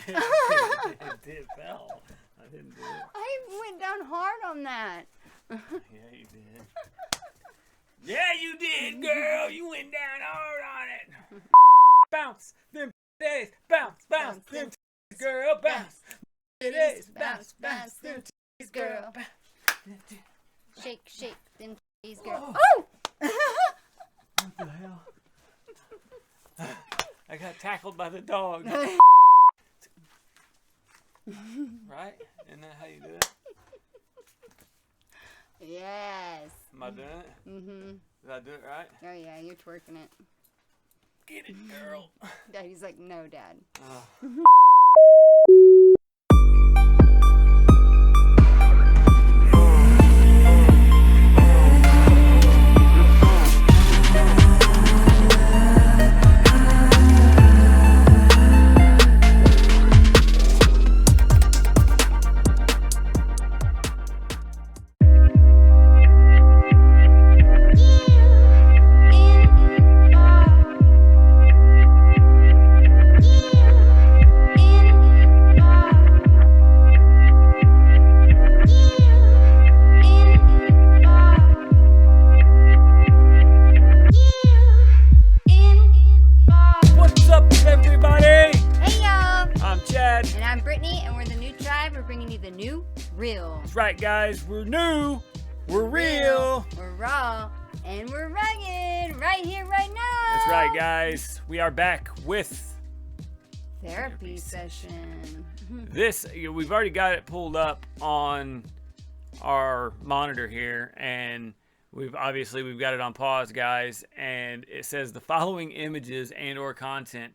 It fell. I didn't do it. I went down hard on that. Yeah, you did. Yeah, you did, girl. You went down hard on it. Bounce them days. Bounce, bounce them girl. Bounce. Days. Bounce, bounce them girl. Shake, shake them girl. Oh! What the hell? I got tackled by the dog. Right? Isn't that how you do it? Yes. Am I doing it? Mm-hmm. Did I do it right? Oh yeah, you're twerking it. Get it, girl. Daddy's like, no, Dad. That's right, guys. We're new. We're real. We're raw. And we're rugged. Right here, right now. That's right, guys. We are back with Therapy Session. This, we've already got it pulled up on our monitor here. And we've got it on pause, guys. And it says the following images and or content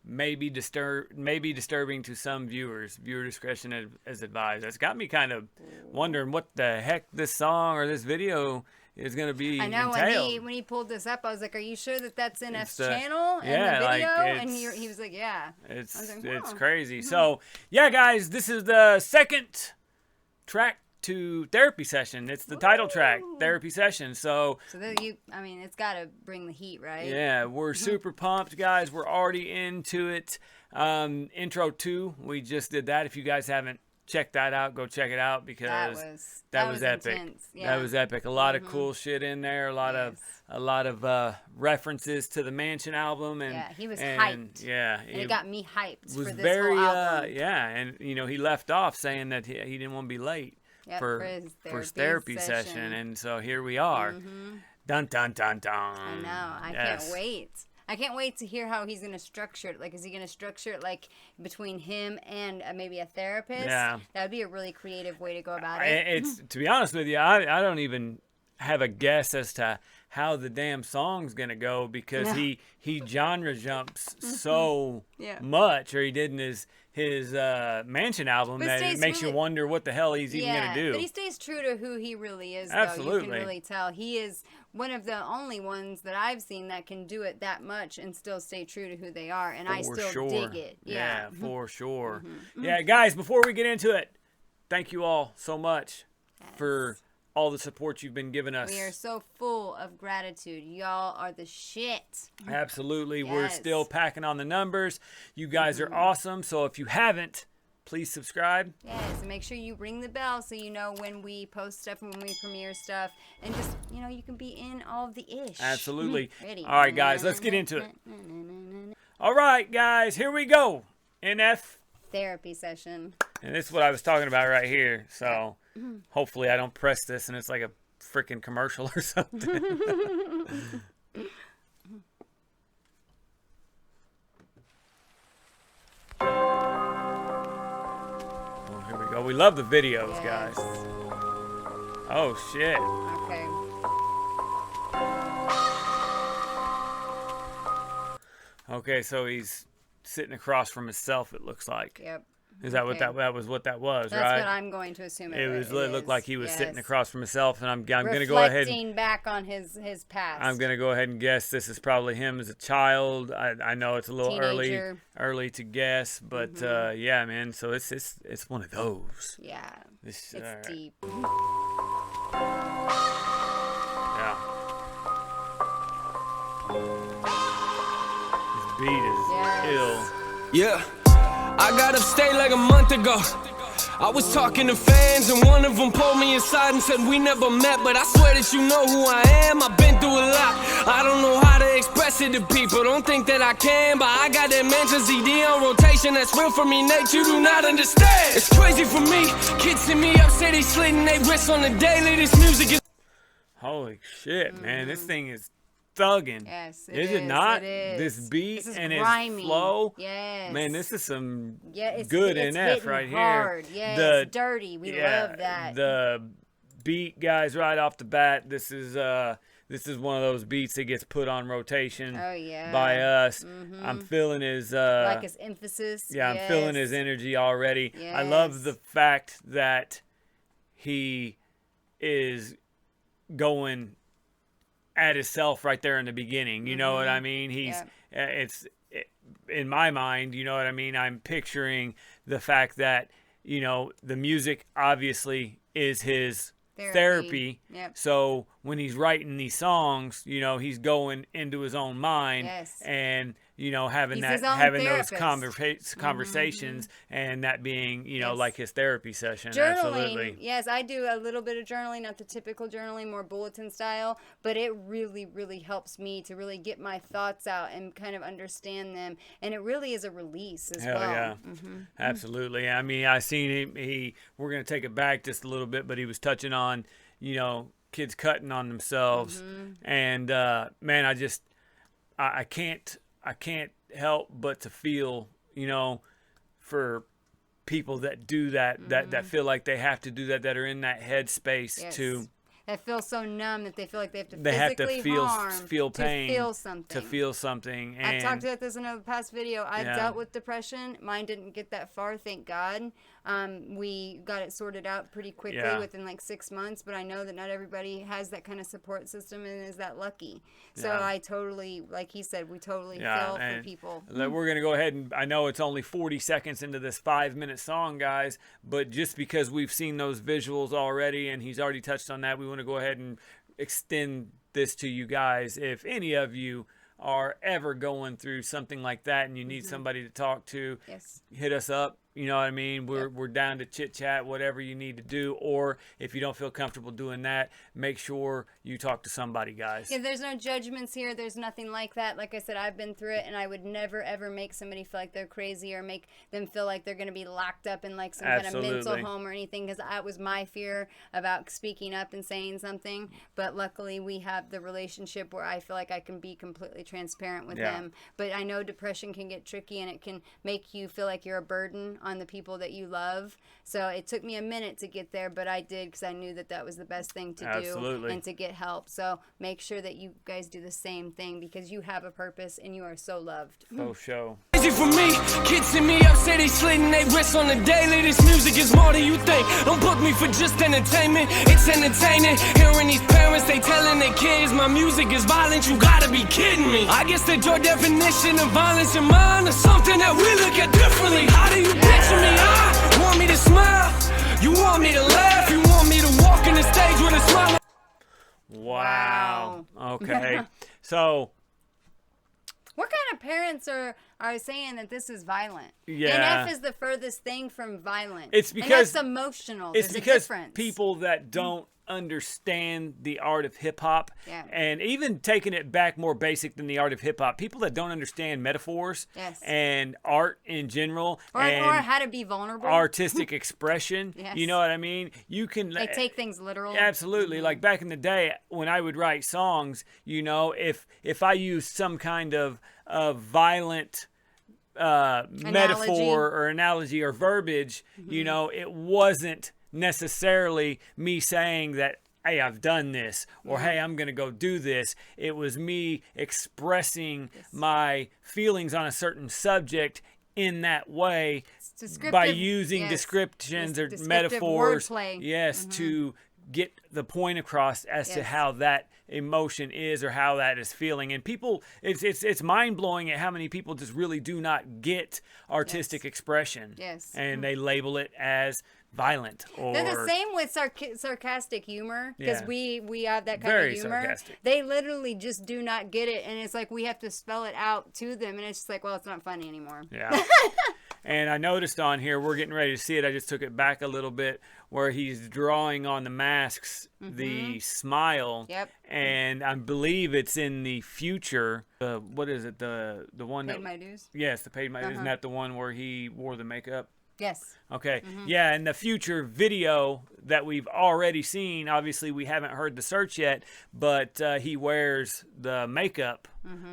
may be disturbing to some viewers. Viewer discretion is advised. That's got me kind of wondering what the heck this song or this video is going to be. I know entailed. when he pulled this up, I was like, "Are you sure that that's NF's channel and the video?" And he was like, "Yeah." It's crazy. So yeah, guys, this is the second track to Therapy Session. It's the title track, Therapy Session. So it's got to bring the heat, right? Yeah, we're super pumped, guys. We're already into it. Intro 2, we just did that. If you guys haven't checked that out, go check it out because that was epic. Intense. Yeah. That was epic. A lot of cool shit in there. A lot of references to the Mansion album, and he was hyped. Yeah, and it got me hyped was for this very whole album. and he left off saying that he didn't want to be late. Yep, for his therapy session, and so here we are. Dun dun dun dun. I know. I can't wait. I can't wait to hear how he's gonna structure it. Like, is he gonna structure it like between him and maybe a therapist? Yeah, that would be a really creative way to go about it. It's to be honest with you, I don't even have a guess as to how the damn song's gonna go because he genre jumps so much, or he did in his Mansion album, that it makes you wonder what the hell he's even gonna do. But he stays true to who he really is. Absolutely, though. You can really tell he is one of the only ones that I've seen that can do it that much and still stay true to who they are, and I still dig it. Yeah, for sure. Yeah, guys, before we get into it, thank you all so much for all the support you've been giving us. We are so full of gratitude. Y'all are the shit. Absolutely. Yes. We're still packing on the numbers. You guys are awesome. So if you haven't, please subscribe. Yes, and make sure you ring the bell so you know when we post stuff and when we premiere stuff. And just, you can be in all of the ish. Absolutely. Ready. All right, guys, let's get into it. All right, guys, here we go. NF Therapy Session. And this is what I was talking about right here. So hopefully I don't press this and it's like a freaking commercial or something. Oh, here we go. We love the videos, guys. Oh, shit. Okay, so he's sitting across from himself, it looks like. Yep. Is that what that was? What that was, That's right? That's what I'm going to assume. It looked like he was sitting across from himself, and I'm going to go ahead. Reflecting back on his past. I'm going to go ahead and guess this is probably him as a child. I know it's a little early to guess, but yeah, man. So it's one of those. Yeah. It's deep. Yeah. This beat is ill. Yeah. I got upstate like a month ago. I was talking to fans and one of them pulled me aside and said we never met, but I swear that you know who I am. I've been through a lot. I don't know how to express it to people. Don't think that I can, but I got that Mansion CD on rotation. That's real for me, Nate. You do not understand. It's crazy for me. Kids see me up, say they slitting their wrists on the daily. This music is... Holy shit, man. This thing is thugging. Yes, is it not? It is. This beat this and grimy. Its flow. Yes. Man, this is some it's good NF right hard. here. Yes, the, dirty. We love that. The beat, guys, right off the bat. This is one of those beats that gets put on rotation. Oh yeah. By us. I'm feeling his like his emphasis. Yeah, I'm feeling his energy already. Yes. I love the fact that he is going at himself right there in the beginning. You know what I mean? In my mind, you know what I mean? I'm picturing the fact that, you know, the music obviously is his therapy. Yep. So when he's writing these songs, you know, he's going into his own mind and, you know, having those conversations and that being, you know, like his therapy session. Journaling, absolutely. yes, I do a little bit of journaling, not the typical journaling, more bulletin style, but it really, really helps me to really get my thoughts out and kind of understand them, and it really is a release as well. Yeah, absolutely. I mean, I seen we're going to take it back just a little bit, but he was touching on, you know, kids cutting on themselves, and man, I can't help but to feel, you know, for people that do that, that feel like they have to do that, that are in that headspace to. That feel so numb that they feel like they have to feel pain to feel something. And I've talked about this in a past video. I've dealt with depression. Mine didn't get that far, thank God. We got it sorted out pretty quickly within like 6 months, but I know that not everybody has that kind of support system and is that lucky. So I totally, like he said, we totally feel for people. We're going to go ahead and, I know it's only 40 seconds into this 5-minute song, guys, but just because we've seen those visuals already and he's already touched on that, we want to go ahead and extend this to you guys. If any of you are ever going through something like that and you need somebody to talk to, hit us up. You know what I mean? We're down to chit chat, whatever you need to do. Or if you don't feel comfortable doing that, make sure you talk to somebody, guys. Yeah, there's no judgments here. There's nothing like that. Like I said, I've been through it, and I would never ever make somebody feel like they're crazy or make them feel like they're going to be locked up in like some kind of mental home or anything. Because that was my fear about speaking up and saying something. But luckily, we have the relationship where I feel like I can be completely transparent with them. But I know depression can get tricky, and it can make you feel like you're a burden on the people that you love. So it took me a minute to get there, but I did because I knew that that was the best thing to do and to get help. So make sure that you guys do the same thing because you have a purpose and you are so loved. Show. Easy for me, kids see me up, say they slitting their wrists on the daily. This music is more than you think. Don't book me for just entertainment. It's entertaining. Hearing these parents, they telling their kids my music is violent. You gotta be kidding me. I guess that your definition of violence in mine is something that we look at differently. How do you picture me? I want me to smile. You want me to laugh. You want me to walk in the stage with a smile. Wow. Okay. So what kind of parents are saying that this is violent? Yeah. NF is the furthest thing from violent. It's because and that's emotional. It's There's because a difference. people that don't understand the art of hip hop, and even taking it back more basic than the art of hip hop, people that don't understand metaphors and art in general, or how to be vulnerable, artistic expression. You know what I mean? You can take things literal. Absolutely. Like back in the day when I would write songs, you know, if I used some kind of violent metaphor or analogy or verbiage, you know, it wasn't necessarily me saying that, hey, I've done this, or hey, I'm gonna go do this. It was me expressing my feelings on a certain subject in that way by using descriptions or metaphors to get the point across as to how that emotion is or how that is feeling. And people, it's mind-blowing at how many people just really do not get artistic expression, and they label it as violent. Or they're the same with sarcastic humor, because we have that kind Very of humor. Sarcastic. They literally just do not get it, and it's like we have to spell it out to them, and it's just like, well, it's not funny anymore. And I noticed on here, we're getting ready to see it. I just took it back a little bit where he's drawing on the masks the smile. Yep. And I believe it's in the future. What is it? The one Paid my dues? Yes, the paid my dues. Isn't that the one where he wore the makeup? Yes. Okay. Yeah, and the future video that we've already seen, obviously we haven't heard the search yet, but he wears the makeup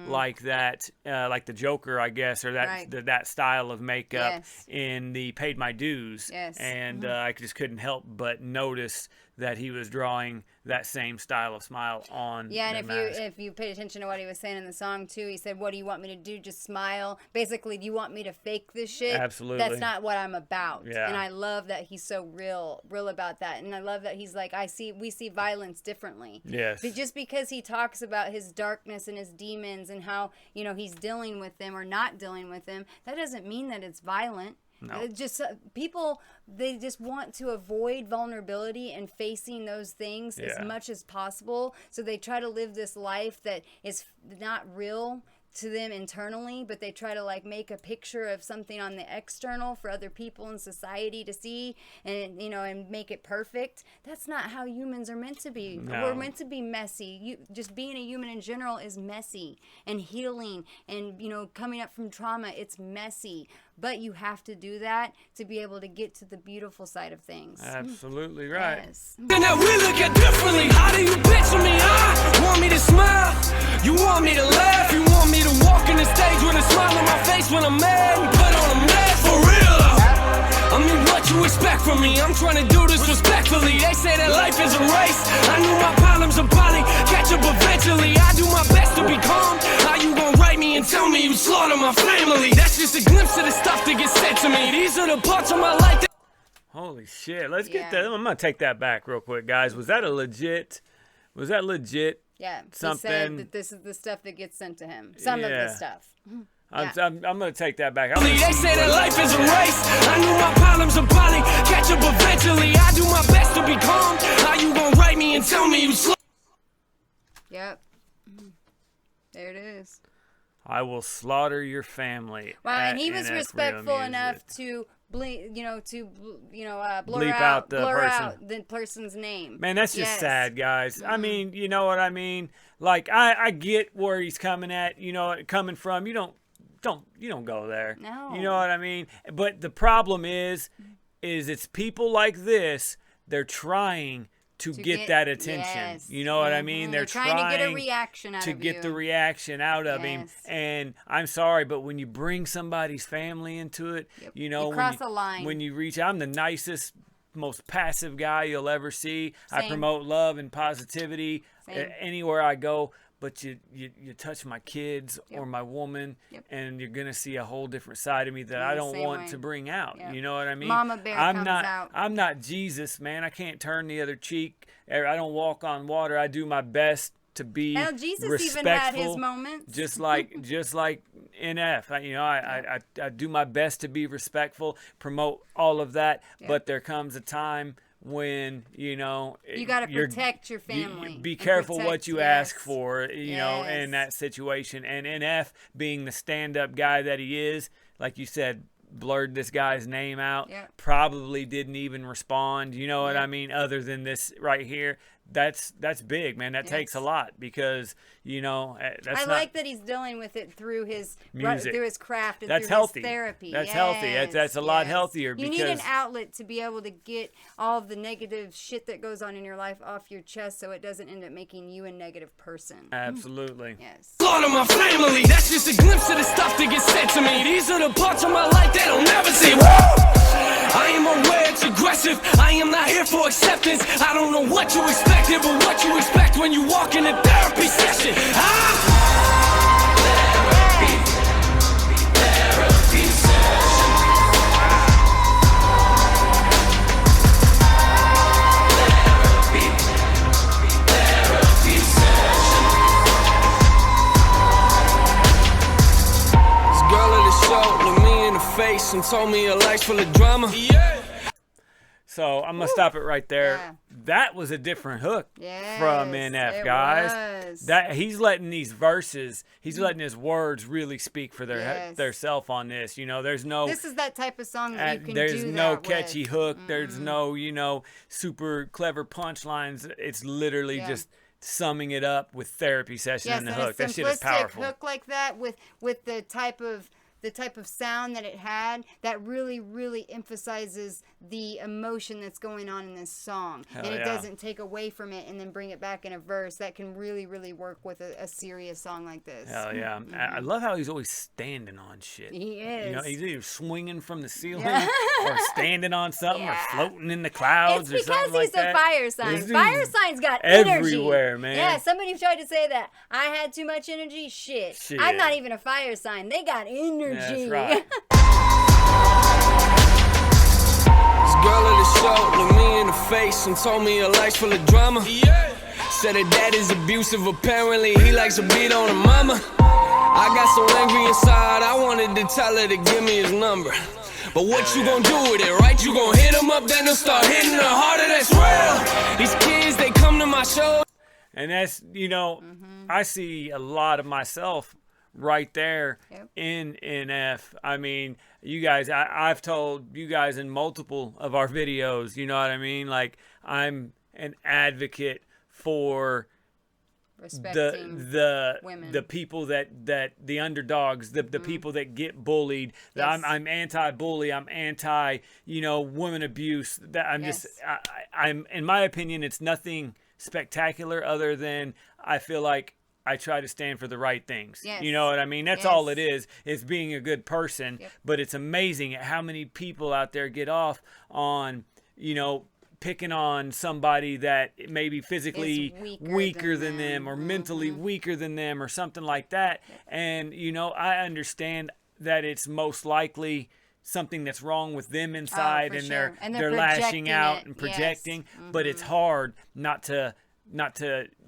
like that, like the Joker, I guess, or that that style of makeup in the Paid My Dues. Yes. And I just couldn't help but notice that he was drawing that same style of smile on and mask. if you paid attention to what he was saying in the song too, he said, what do you want me to do, just smile? Basically, do you want me to fake this shit? Absolutely. That's not what I'm about. Yeah. And I love that he's so real about that. And I love that he's like, we see violence differently. Yes. But just because he talks about his darkness and his demons and how, he's dealing with them or not dealing with them, that doesn't mean that it's violent. No. Just people, they just want to avoid vulnerability and facing those things as much as possible. So they try to live this life that is not real to them internally, but they try to like make a picture of something on the external for other people in society to see, and and make it perfect. That's not how humans are meant to be. No. We're meant to be messy. Just being a human in general is messy, and healing and coming up from trauma, it's messy. But you have to do that to be able to get to the beautiful side of things. Absolutely right. Yes. And that we look at differently. How do you picture me? Want me to smile? You want me to laugh? You want me to walk in the stage with a smile on my face when I'm mad? And put on a mask for real? I mean, what you expect from me? I'm trying to do this respectfully. They say that life is a race. I knew my problems would probably catch up eventually. I do my best to be calm. How you gonna write me and tell me you slaughter my family? That's just a glimpse of the stuff that gets said to me. These are the parts of my life that... Holy shit. Let's get that. I'm going to take that back real quick, guys. Was that legit? Yeah. Something? He said that this is the stuff that gets sent to him. Some of the stuff. I'm going to take that back. They say that life is a race. I knew my problems would probably catch up eventually. I do my best to be calm. How you gonna write me and tell me you slow? Yep. There it is. I will slaughter your family. Wow, and he was respectful enough to blur out the person's name. Man, that's just sad, guys. I mean, you know what I mean? Like, I get where he's coming from. You don't go there. No. You know what I mean? But the problem is it's people like this, they're trying to get that attention. Yes. You know what I mean? They're trying to get a reaction out of get the reaction out of him. Yes. And I'm sorry, but when you bring somebody's family into it, you cross a line. When you reach, I'm the nicest, most passive guy you'll ever see. Same. I promote love and positivity anywhere I go. But you touch my kids or my woman, and you're gonna see a whole different side of me that I don't want to bring out. You know what I mean? Mama bear comes out. I'm not Jesus, man. I can't turn the other cheek. I don't walk on water. I do my best to be Jesus respectful. even had his moments. Just like NF. I do my best to be respectful, promote all of that. But there comes a time when you got to protect your family. Be careful what you ask for, in that situation. And NF, being the stand-up guy that he is, like you said, blurred this guy's name out. Probably didn't even respond. You know what I mean? Other than this right here. That's big, man. That takes a lot because I like that he's dealing with it through his music, through his craft, and that's through healthy. His therapy. That's healthy. That's a lot healthier. You need an outlet to be able to get all of the negative shit that goes on in your life off your chest, so it doesn't end up making you a negative person. Absolutely. Yes. Slaughter my family. That's just a glimpse of the stuff that gets said to me. These are the parts of my life that I'll never see. Woo! I am aware it's aggressive. I am not here for acceptance. I don't know what you expected, but what you expect when you walk in a therapy session. Therapy session. Therapy session. This girl at the show looked me in the face and told me her life's full of drama. So I'm gonna stop it right there. Yeah. That was a different hook Yes, from NF, it guys. was. That he's letting these verses, he's letting his words really speak for Yes. their self on this. You know, there's no. This is that type of song that you can there's do no that catchy with. hook. There's no, you know, super clever punchlines. It's literally just summing it up with therapy session in the and hook. a That shit is powerful. hook like that with the type of sound that it had, that really emphasizes the emotion that's going on in this song. Hell and it yeah. doesn't take away from it and then bring it back in a verse. That can really work with a serious song like this. Hell yeah. I love how he's always standing on shit. He is. You know, he's either swinging from the ceiling or standing on something or floating in the clouds It's or something because he's like that. a fire sign. This dude's Fire signs got energy. everywhere, man. Yeah, somebody tried to say that I had too much energy. Shit. I'm not even a fire sign. They got energy. That's right. This girl at the show looked me in the face and told me her life's full of drama. Said her dad is abusive, apparently he likes to beat on her mama. I got so angry inside, I wanted to tell her to give me his number. But what you gonna do with it, right? You gonna hit him up, then he'll start hitting her harder, that's real. These kids, they come to my shows. And that's, you know, I see a lot of myself right there in NF. I mean, you guys, I've told you guys in multiple of our videos, you know what I mean? Like, I'm an advocate for Respecting the women. the people that the underdogs, the people that get bullied. Yes. I'm anti-bully. I'm anti, you know, women abuse. That I'm just I'm in my opinion, it's nothing spectacular other than I feel like I try to stand for the right things. Yes. You know what I mean? That's all it is. It's being a good person. Yep. But it's amazing at how many people out there get off on, you know, picking on somebody that may be physically Is weaker than them or mentally weaker than them or something like that. And, you know, I understand that it's most likely something that's wrong with them inside, for and sure. they're lashing projecting out it. and projecting. Yes. But it's hard not to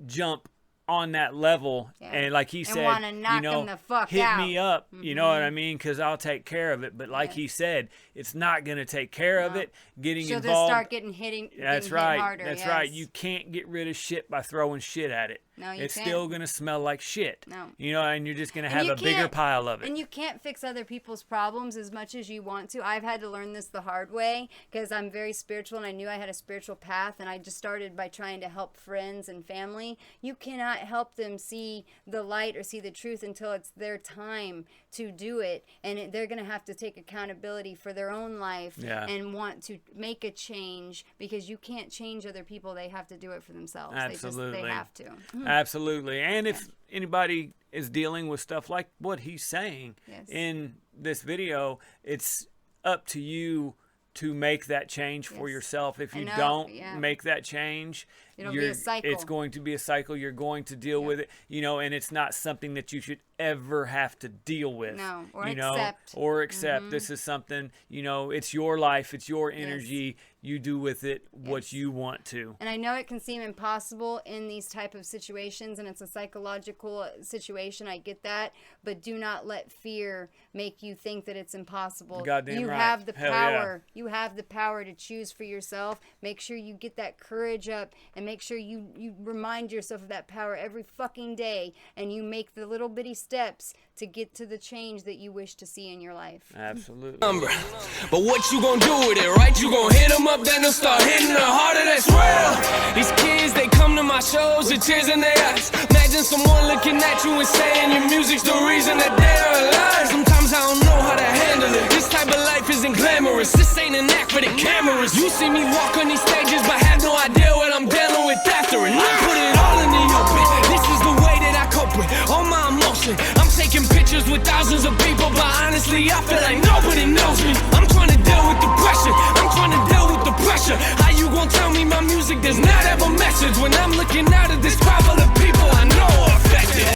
jump on that level and like he said, wanna knock you know, him the fuck hit out. me up, you know what I mean, because I'll take care of it. But like he said, it's not going to take care of it. Getting She'll involved, just start getting hit right. harder. That's yes. right. You can't get rid of shit by throwing shit at it. No, you it's can't. still going to smell like shit. No. You know, and you're just going to And have you a bigger can't- pile of it. And you can't fix other people's problems as much as you want to. I've had to learn this the hard way because I'm very spiritual and I knew I had a spiritual path, and I just started by trying to help friends and family. You cannot help them see the light or see the truth until it's their time to do it, and they're going to have to take accountability for their own life and want to make a change, because you can't change other people. They have to do it for themselves. Absolutely. They have to. Absolutely. And if anybody is dealing with stuff like what he's saying in this video, it's up to you to make that change for yourself. If you don't make that change, it'll be a cycle. It's going to be a cycle. You're going to deal with it, you know, and it's not something that you should ever have to deal with. No, or you accept. Know, or accept. This is something, you know, it's your life, it's your energy. You do with it what you want to. And I know it can seem impossible in these type of situations, and it's a psychological situation. I get that, but do not let fear make you think that it's impossible. Goddamn you right. have the Hell power. You have the power to choose for yourself. Make sure you get that courage up, and make sure you remind yourself of that power every fucking day, and you make the little bitty steps to get to the change that you wish to see in your life. Absolutely. But what you gonna do with it, right? You gonna hit them up, then they'll start hitting her harder, that's real. These kids, they come to my shows with tears in their eyes. Imagine someone looking at you and saying your music's the reason that they're alive. Sometimes I don't know how to handle it. This type of life isn't glamorous. This ain't an act for the cameras. You see me walk on these stages, but have no idea what I'm dealing with after. And I put it all in the open. This is the way that I cope with all my emotion. I'm taking pictures with thousands of people, but honestly, I feel like nobody knows me. I'm trying to deal with the pressure. I'm trying to deal with the pressure. How you gonna tell me my music does not have a message when I'm looking out at this crowd full of people I know are affected?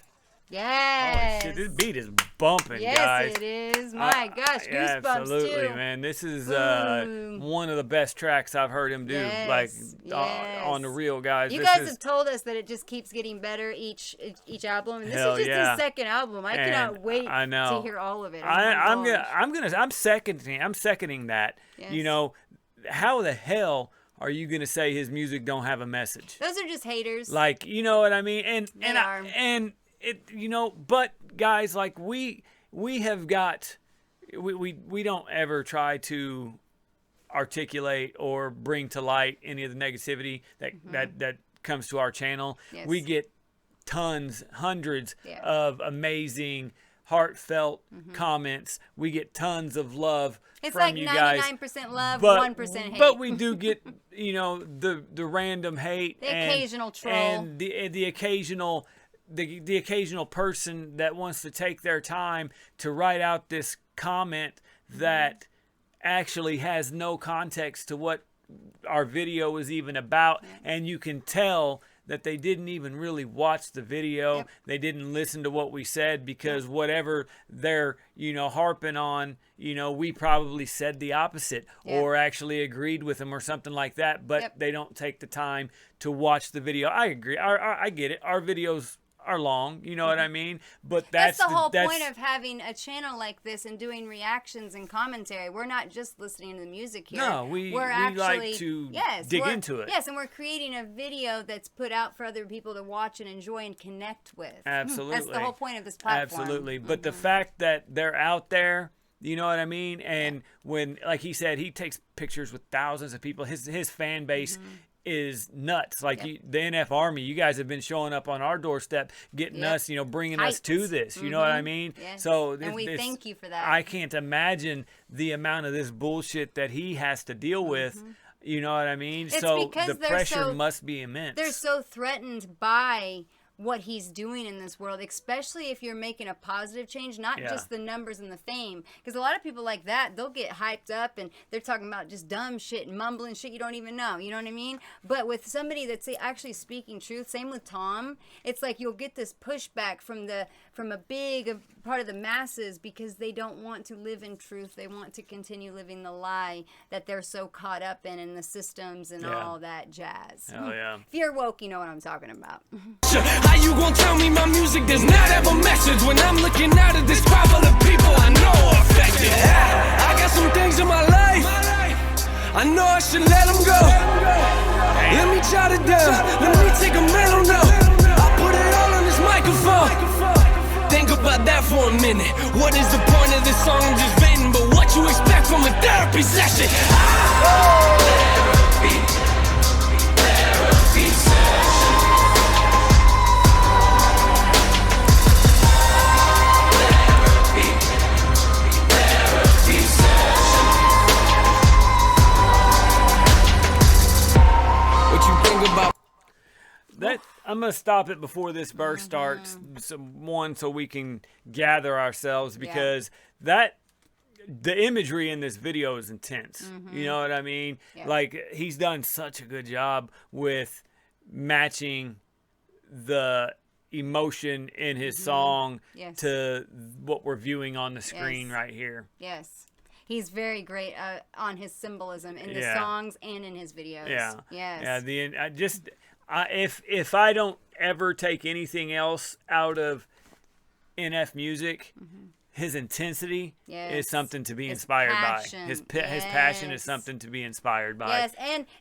Yes. Holy shit, this beat is bumping, yes, guys. it is. My gosh, goosebumps absolutely, too. man. This is Boom. one of the best tracks I've heard him do, like on the real, guys. You This guys is, have told us that it just keeps getting better each album, and this Hell is just yeah. his second album. I cannot wait I know. to hear all of it. I'm seconding that. Yes. You know, how the hell are you gonna say his music don't have a message? Those are just haters. Like, you know what I mean? And it, you know, but guys, like we have got, we don't ever try to articulate or bring to light any of the negativity that comes to our channel. Yes. We get tons, hundreds of amazing, heartfelt comments. We get tons of love from you guys. It's like 99% love, 1% hate. But we do get, you know, the random hate, the occasional troll, and the occasional the occasional person that wants to take their time to write out this comment that actually has no context to what our video is even about, and you can tell that they didn't even really watch the video. They didn't listen to what we said, because whatever they're, you know, harping on, you know, we probably said the opposite or actually agreed with them or something like that, but they don't take the time to watch the video. I agree. I get it. Our videos are long, you know what I mean? But that's the whole point of having a channel like this and doing reactions and commentary. We're not just listening to the music here. No, we actually like to dig into it. Yes, and we're creating a video that's put out for other people to watch and enjoy and connect with. Absolutely. That's the whole point of this platform. Absolutely. But the fact that they're out there, you know what I mean? And when, like he said, he takes pictures with thousands of people. His fan base is nuts. Like the NF Army, you guys have been showing up on our doorstep, getting us, you know, bringing us to this. You know what I mean? Yes. So and we thank you for that. I can't imagine the amount of this bullshit that he has to deal with. You know what I mean? It's so because the pressure must be immense. They're so threatened by what he's doing in this world, especially if you're making a positive change, not just the numbers and the fame. Because a lot of people like that, they'll get hyped up and they're talking about just dumb shit and mumbling shit you don't even know. You know what I mean? But with somebody that's actually speaking truth, same with Tom, it's like you'll get this pushback from a big part of the masses, because they don't want to live in truth. They want to continue living the lie that they're so caught up in the systems and all that jazz. Hell yeah. If you're woke, you know what I'm talking about. How you gon' tell me my music does not have a message when I'm looking out at this crowd full of people I know are affected? I got some things in my life I know I should let them go. Let me jot it down. Let me take a mental note. I'll put it all on this microphone. Think about that for a minute. What is the point of this song I'm just venting? But what you expect from a therapy session? Therapy session. I'm gonna stop it before this verse starts. So we can gather ourselves, because the imagery in this video is intense. You know what I mean? Like, he's done such a good job with matching the emotion in his song to what we're viewing on the screen right here. Yes. He's very great on his symbolism in the songs and in his videos. If I don't ever take anything else out of NF music, his intensity is something to be inspired by. His passion is something to be inspired by. Yes,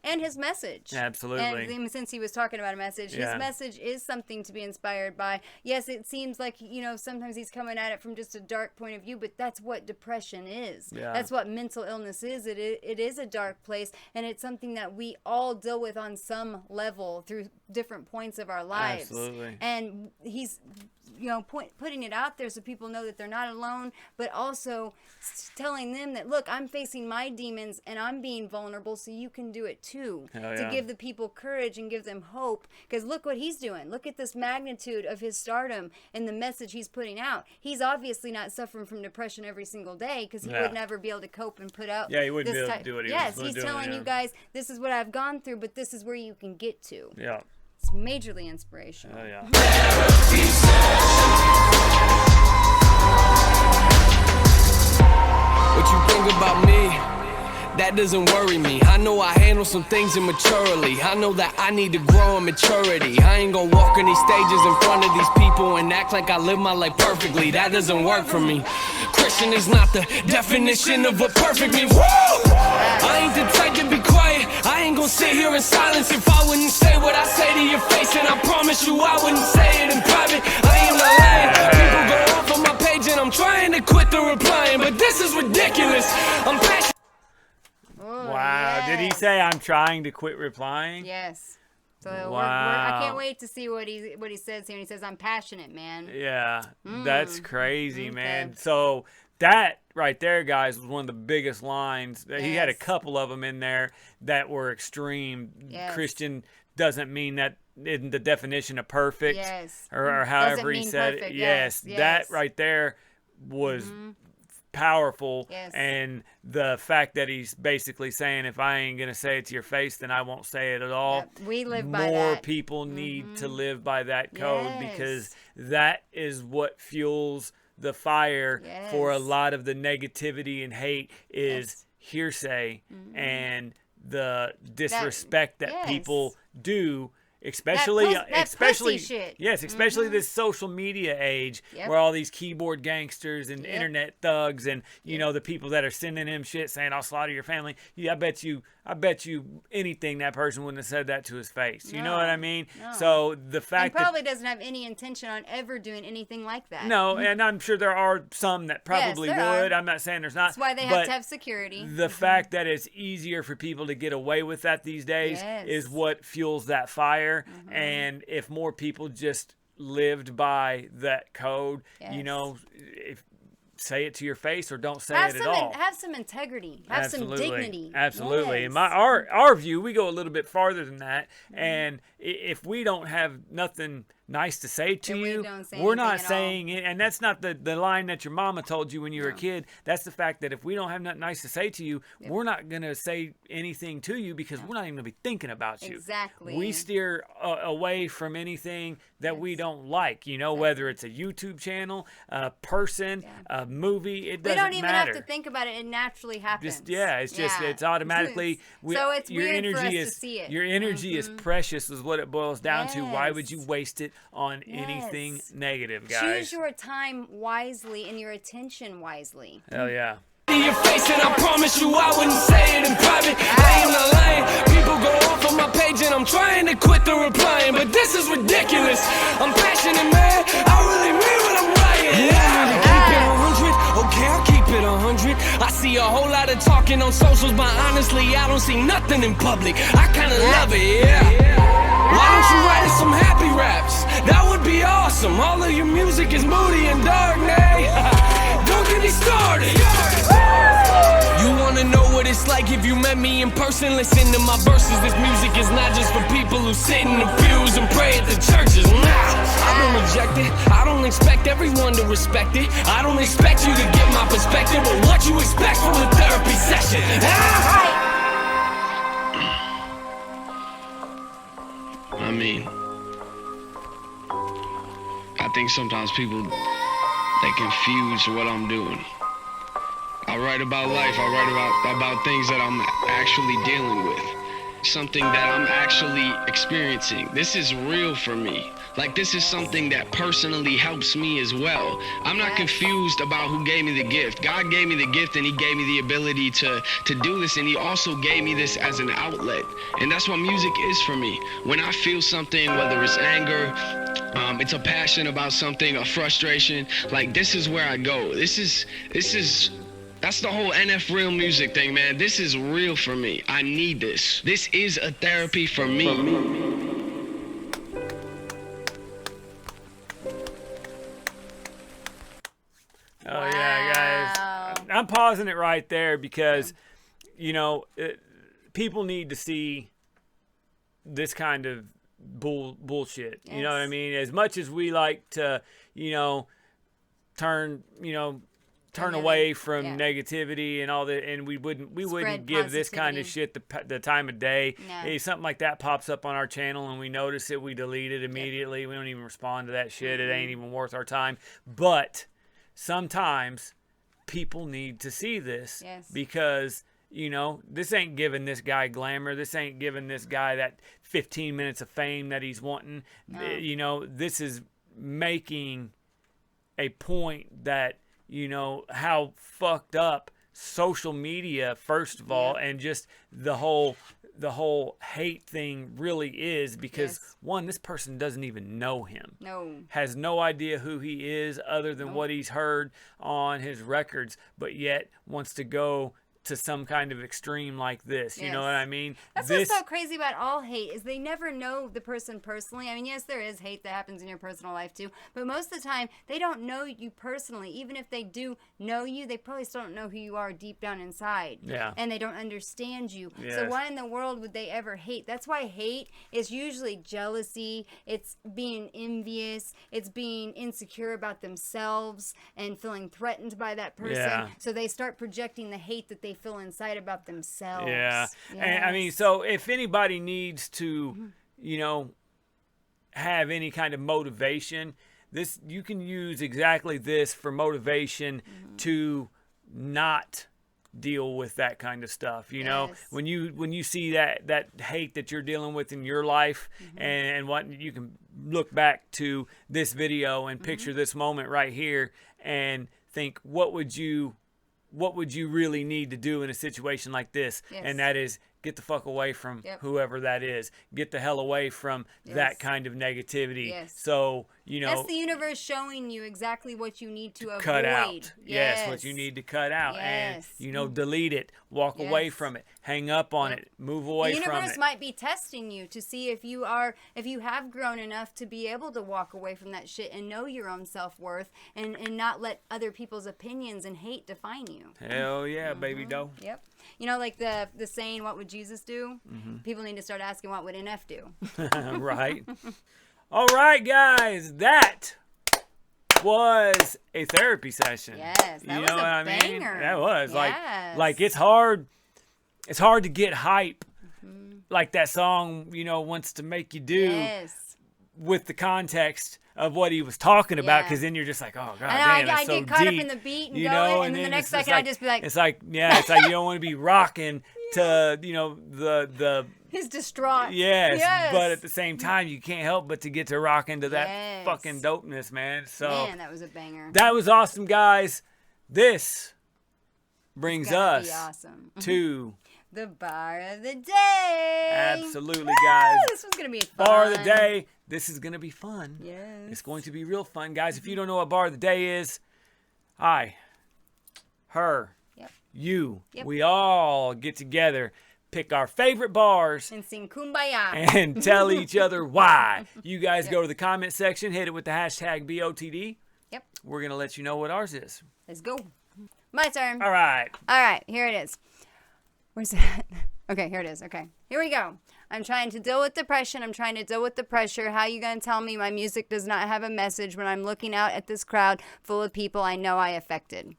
and his message. Absolutely. And since he was talking about a message, his message is something to be inspired by. Yes, it seems like, you know, sometimes he's coming at it from just a dark point of view, but that's what depression is. That's what mental illness is. It is a dark place, and it's something that we all deal with on some level through different points of our lives. Absolutely. And he's, you know, putting it out there so people know that they're not alone, but also telling them that, look, I'm facing my demons and I'm being vulnerable, so you can do it too. To give the people courage and give them hope, because look what he's doing. Look at this magnitude of his stardom and the message he's putting out. He's obviously not suffering from depression every single day, because he would never be able to cope and put out he wouldn't be able to do what he was doing. He's telling you guys, this is what I've gone through, but this is where you can get to. It's majorly inspirational. What you think about me? that doesn't worry me. I know I handle some things immaturely. I know that I need to grow in maturity. I ain't gonna walk on these stages in front of these people and act like I live my life perfectly. That doesn't work for me. Christian is not the definition of what perfect means. Woo! I ain't the type to be quiet. I ain't gonna sit here in silence if I wouldn't say what I say to your face. And I promise you I wouldn't say it in private. I ain't not lying. People go off on my page and I'm trying to quit the replying, but this is ridiculous. I'm passionate. Wow. Yes. Did he say I'm trying to quit replying? Yes. So Wow. I can't wait to see what he says here. And he says, I'm passionate, man. Yeah. That's crazy, man. Okay. So that right there, guys, was one of the biggest lines. He had a couple of them in there that were extreme. Yes. Christian doesn't mean that in the definition of perfect. Yes. Or however he said perfect. it. Yes. That right there was powerful. Yes. And the fact that he's basically saying, if I ain't gonna say it to your face, then I won't say it at all. Yep. We live by that. More people need to live by that code, because that is what fuels the fire for a lot of the negativity and hate is hearsay and the disrespect that people do. Especially shit. Yes, especially this social media age where all these keyboard gangsters and internet thugs and you know the people that are sending him shit saying I'll slaughter your family. Yeah, I bet you anything that person wouldn't have said that to his face. You know what I mean? No. So the fact that probably doesn't have any intention on ever doing anything like that. No, and I'm sure there are some that probably would. I'm not saying there's not. That's why they have to have security. The fact that it's easier for people to get away with that these days is what fuels that fire. And if more people just lived by that code, you know, say it to your face or don't say it at all. Have some integrity. Have some dignity. Absolutely. Yes. In our view, we go a little bit farther than that. And if we don't have nothing nice to say to you, we're not saying it. And that's not the line that your mama told you when you were a kid. That's the fact that if we don't have nothing nice to say to you, we're not going to say anything to you because we're not even going to be thinking about you. Exactly. We steer away from anything that we don't like, you know, whether it's a YouTube channel, a person, a movie, it doesn't matter. We don't even have to think about it. It naturally happens. It's automatically. So it's your weird energy for us to see it. Your energy is precious is what it boils down to. Why would you waste it on anything negative, guys? Choose your time wisely and your attention wisely. Hell yeah. In your face, and I promise you I wouldn't say it in private. I ain't not lying. People go off on my page and I'm trying to quit the replying, but this is ridiculous. I'm passionate, man. I really mean what I'm writing. Keep it 100. Okay, I'll keep it 100. I see a whole lot of talking on socials, but honestly, I don't see nothing in public. I kinda love it, Why don't you write us some happy raps? That would be awesome. All of your music is moody and dark, nay. Don't get me started. You wanna know what it's like if you met me in person? Listen to my verses. This music is not just for people who sit in the pews and pray at the churches. I've been rejected. I don't expect everyone to respect it. I don't expect you to get my perspective, but what you expect from a therapy session? I mean, I think sometimes people, they confuse what I'm doing. I write about life, I write about things that I'm actually dealing with. Something that I'm actually experiencing. This is real for me. Like, this is something that personally helps me as well. I'm not confused about who gave me the gift. God gave me the gift and he gave me the ability to do this, and he also gave me this as an outlet. And that's what music is for me. When I feel something, whether it's anger, it's a passion about something, a frustration, like, this is where I go. That's the whole NF Real Music thing, man. This is real for me. I need this. This is a therapy for me. Oh, yeah, guys. I'm pausing it right there because, you know, people need to see this kind of bullshit. You know what I mean? As much as we like to, you know, turn away from negativity and all that, and we wouldn't give this kind of shit the time of day. Hey, something like that pops up on our channel and we notice it, we delete it immediately. We don't even respond to that shit. It ain't even worth our time. But sometimes people need to see this because You know, this ain't giving this guy glamour. This ain't giving this guy that 15 minutes of fame that he's wanting. No. You know, this is making a point that, you know, how fucked up social media, first of all, and just the whole hate thing really is, because one, this person doesn't even know him. No. Has no idea who he is other than what he's heard on his records, but yet wants to go to some kind of extreme like this. You know what I mean? That's what's so crazy about all hate, is they never know the person personally. I mean, yes, there is hate that happens in your personal life too, but most of the time they don't know you personally. Even if they do know you, they probably still don't know who you are deep down inside. Yeah. And they don't understand you. Yes. So why in the world would they ever hate? That's why hate is usually jealousy. It's being envious. It's being insecure about themselves and feeling threatened by that person. Yeah. So they start projecting the hate that they feel inside about themselves. Yeah. Yes. And I mean, so if anybody needs to, you know, have any kind of motivation, this, you can use exactly this for motivation to not deal with that kind of stuff. You know, when you see that hate that you're dealing with in your life, and what you can look back to this video and picture this moment right here and think, what would you really need to do in a situation like this? And that is get the fuck away from whoever that is. Get the hell away from that kind of negativity. So, you know, that's the universe showing you exactly what you need to cut avoid. out. Yes, what you need to cut out. And, you know, delete it, walk away from it, hang up on it, move away from it. The universe might be testing you to see if you have grown enough to be able to walk away from that shit and know your own self-worth, and not let other people's opinions and hate define you. Hell yeah, baby doe. Yep. You know, like the saying, what would Jesus do? People need to start asking, what would NF do? Right. All right, guys, that was a therapy session. Yes, that you was know a what I banger. mean? That was Yes. like it's hard to get hype like that song, you know, wants to make you do with the context of what he was talking about, because then you're just like, oh god, damn, that's so I get caught up deep, in the beat and you going, know, and then the next it's second I just be like, it's like you don't want to be rocking to, you know, the he's distraught. Yes, but at the same time, you can't help but to get to rock into that fucking dopeness, man. So man, that was a banger. That was awesome, guys. This brings us be awesome. to the bar of the day. Absolutely, guys. This one's gonna be fun. Bar of the day. This is gonna be fun. Yes. It's going to be real fun, guys. If you don't know what bar of the day is, I, her, you, we all get together, pick our favorite bars, and sing Kumbaya, and tell each other why. You guys go to the comment section, hit it with the hashtag BOTD. Yep. We're gonna let you know what ours is. Let's go. My turn. All right. All right, here it is. Where's that? Okay, here it is. Okay, here we go. I'm trying to deal with depression. I'm trying to deal with the pressure. How you going to tell me my music does not have a message when I'm looking out at this crowd full of people I know I affected?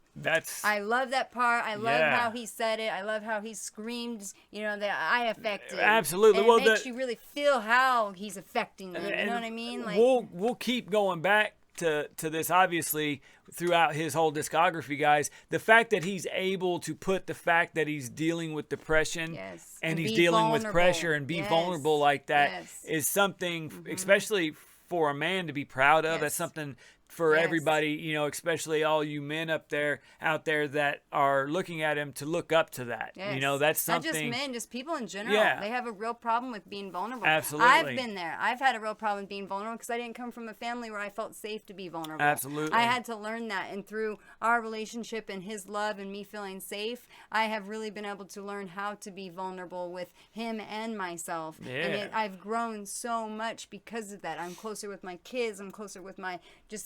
I love that part. I love how he said it. I love how he screamed, you know, that I affected. Absolutely. And it makes you really feel how he's affecting them. You know what I mean? Like, we'll keep going back to this, obviously, throughout his whole discography, guys. The fact that he's able to put the fact that he's dealing with depression and he's dealing with pressure and be vulnerable like that is something, especially for a man, to be proud of. That's something for everybody, you know, especially all you men out there that are looking at him, to look up to that. You know, that's something. Not just men, just people in general. They have a real problem with being vulnerable. Absolutely. I've been there. I've had a real problem with being vulnerable because I didn't come from a family where I felt safe to be vulnerable. Absolutely. I had to learn that, and through our relationship and his love and me feeling safe, I have really been able to learn how to be vulnerable with him and myself. And I've grown so much because of that. I'm closer with my kids. I'm closer with my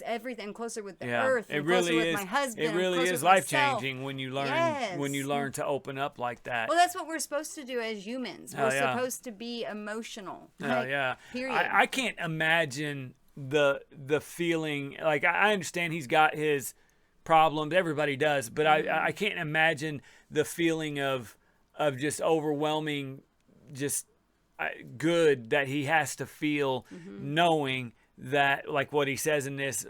everything. I'm closer with the earth. I'm closer with my husband. It really is life changing when you learn to open up like that. Well, that's what we're supposed to do as humans. We're supposed to be emotional. Period. I can't imagine the feeling. Like, I understand he's got his problems. Everybody does, but I can't imagine the feeling of just overwhelming, just good that he has to feel, knowing that, like what he says in this,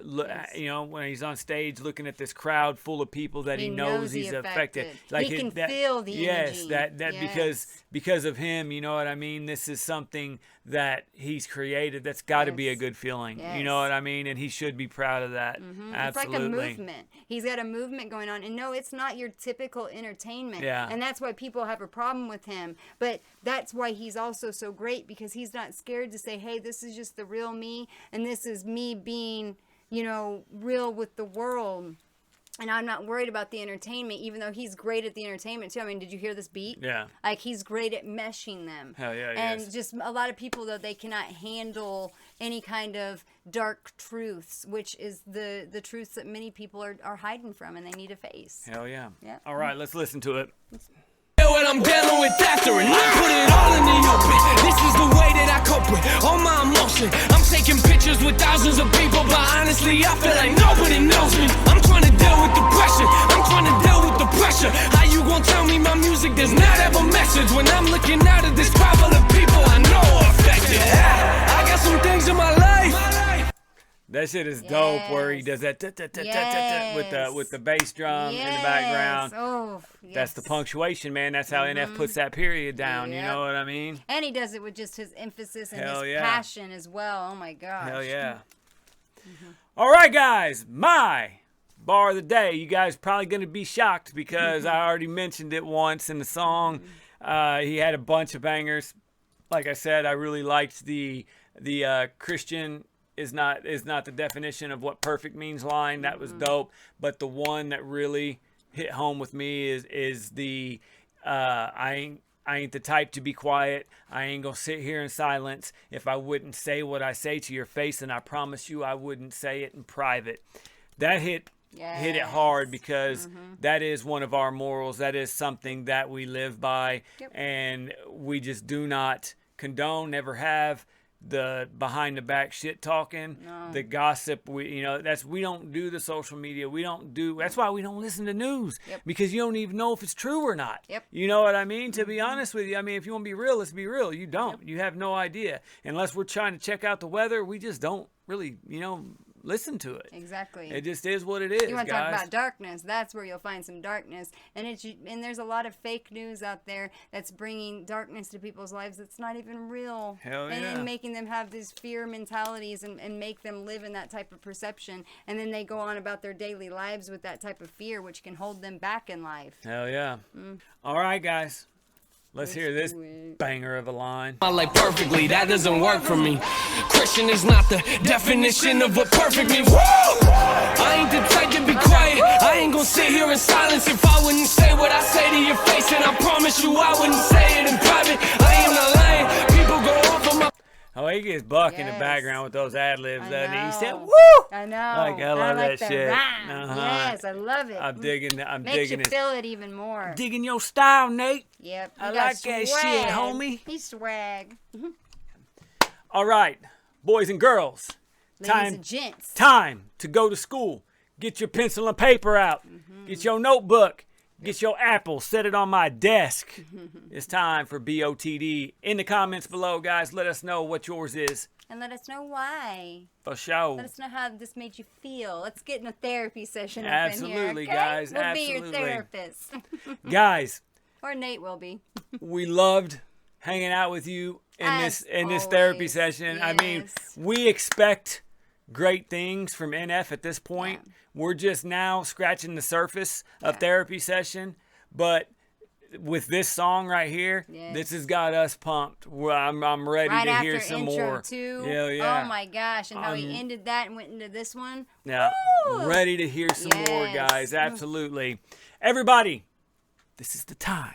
you know, when he's on stage looking at this crowd full of people that he knows he's affected. Like he can feel the energy. Because of him, you know what I mean? This is something that he's created that's got to be a good feeling. You know what I mean? And he should be proud of that. Absolutely. It's like a movement. He's got a movement going on. And no, it's not your typical entertainment. And that's why people have a problem with him. But that's why he's also so great, because he's not scared to say, hey, this is just the real me. And this is me being, you know, real with the world. And I'm not worried about the entertainment, even though he's great at the entertainment too. I mean, did you hear this beat? Yeah. Like, he's great at meshing them. Hell yeah, and just a lot of people, though, they cannot handle any kind of dark truths, which is the truths that many people are hiding from, and they need to face. Hell yeah. All right, let's listen to it. What I'm dealing with after, and I put it all in the open. This is the way that I cope with all my emotion. I'm taking pictures with thousands of people, but honestly I feel like nobody knows me. I'm trying to deal with the pressure. I'm trying to deal with the pressure. How you gonna tell me my music does not have a message when I'm looking out at this crowd full of people I know are affected? I got some things in my life. That shit is dope, where he does that with the bass drum in the background. That's the punctuation, man. That's how NF puts that period down. You know what I mean? And he does it with just his emphasis and his passion as well. Oh my gosh. Hell yeah. All right, guys, my bar of the day. You guys probably gonna be shocked because I already mentioned it once in the song. He had a bunch of bangers. Like I said, I really liked the Christian is not the definition of what perfect means line. That was dope. But the one that really hit home with me is the I ain't the type to be quiet. I ain't gonna sit here in silence. If I wouldn't say what I say to your face, then I promise you I wouldn't say it in private. That hit it hard, because that is one of our morals. That is something that we live by, and we just do not condone, never have, the behind the back shit talking, the gossip. We don't do the social media. That's why we don't listen to news, because you don't even know if it's true or not. You know what I mean? To be honest with you, I mean, if you want to be real, let's be real. You don't. You have no idea. Unless we're trying to check out the weather, we just don't really, listen to it. Exactly. It just is what it is. You want to talk about darkness? That's where you'll find some darkness, and there's a lot of fake news out there that's bringing darkness to people's lives that's not even real. Hell yeah. And making them have these fear mentalities and make them live in that type of perception, and then they go on about their daily lives with that type of fear, which can hold them back in life. Hell yeah. All right, guys. Let's hear this banger of a line. I like perfectly, that doesn't work for me. Christian is not the definition of what perfect means. Woo! I ain't the type to be quiet. I ain't gonna sit here in silence if I wouldn't say what I say to your face. And I promise you I wouldn't say it in private. I am not lying. People go off on my... Oh, he gets Buck in the background with those ad-libs, doesn't he? He said, woo! I know. Like, I love like that shit. Yes, I love it. I'm digging Makes you it. feel it even more. Digging your style, Nate. Yep. I like that shit, homie. He's swag. All right, boys and girls. Ladies and gents. Time to go to school. Get your pencil and paper out. Get your notebook. Get your apple, set it on my desk. It's time for BOTD. In the comments below, guys, let us know what yours is. And let us know why. For sure. Let us know how this made you feel. Let's get in a therapy session Absolutely, up in here, okay? guys. We'll absolutely. be your therapist. Guys. Or Nate will be. We loved hanging out with you in this therapy session. Yes. I mean, we expect great things from NF at this point. Yeah. We're just now scratching the surface of therapy session, but with this song right here, this has got us pumped. I'm ready to hear some more. Too. Yeah. Oh my gosh, and how he ended that and went into this one. Yeah, ready to hear some more, guys. Absolutely. Everybody, this is the time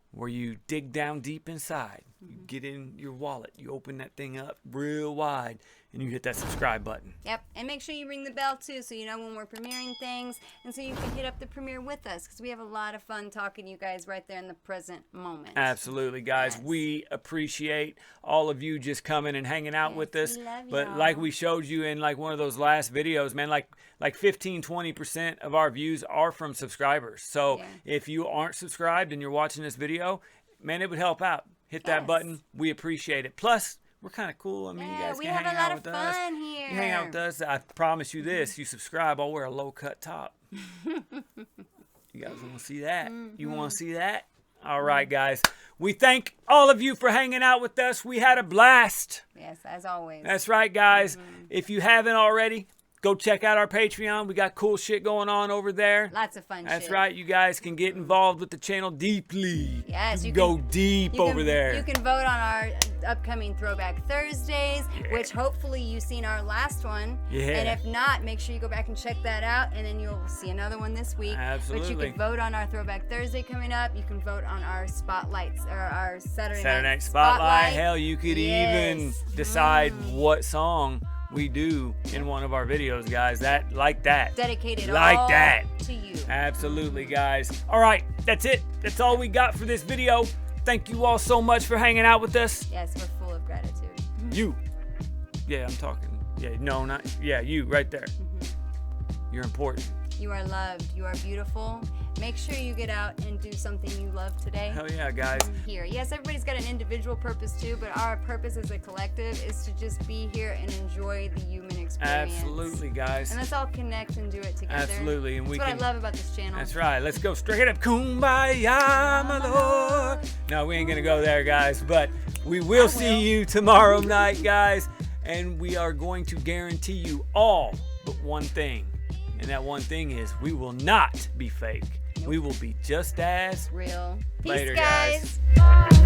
where you dig down deep inside. You get in your wallet, you open that thing up real wide, and you hit that subscribe button. Yep, and make sure you ring the bell too, so you know when we're premiering things, and so you can hit up the premiere with us, because we have a lot of fun talking to you guys right there in the present moment. Absolutely, guys. Yes. We appreciate all of you just coming and hanging out with us. But like we showed you in like one of those last videos, man, like 15-20% of our views are from subscribers. So if you aren't subscribed and you're watching this video, man, it would help out. Hit that button. We appreciate it. Plus, we're kind of cool. I mean, you guys we can have hang a lot out of with us. fun here. You hang out with us. I promise you this. You subscribe, I'll wear a low-cut top. You guys want to see that? You want to see that? All right, guys. We thank all of you for hanging out with us. We had a blast. Yes, as always. That's right, guys. If you haven't already, go check out our Patreon. We got cool shit going on over there. Lots of fun shit. That's right. You guys can get involved with the channel deeply. Yes, you can go deep over there. You can vote on our upcoming Throwback Thursdays, which hopefully you've seen our last one. Yeah. And if not, make sure you go back and check that out, and then you'll see another one this week. Absolutely. But you can vote on our Throwback Thursday coming up. You can vote on our spotlights, or our Saturday night spotlight. Hell, you could even Yes. decide what song we do in one of our videos, guys. Like that. Dedicated like all that. to you. Absolutely, guys. All right, that's it. That's all we got for this video. Thank you all so much for hanging out with us. Yes, we're full of gratitude. You. Yeah, I'm talking. Yeah, no, not. Yeah, you right there. You're important. You are loved. You are beautiful. Make sure you get out and do something you love today. Hell yeah, guys. Here. Yes, everybody's got an individual purpose too, but our purpose as a collective is to just be here and enjoy the human experience. Absolutely, guys. And let's all connect and do it together. Absolutely, and that's we what can. I love about this channel. That's right. Let's go straight up. Kumbaya, my Lord. No, we ain't gonna go there, guys. But we will see you tomorrow night, guys. And we are going to guarantee you all but one thing. And that one thing is we will not be fake. We will be just as real. Peace, later, guys. guys.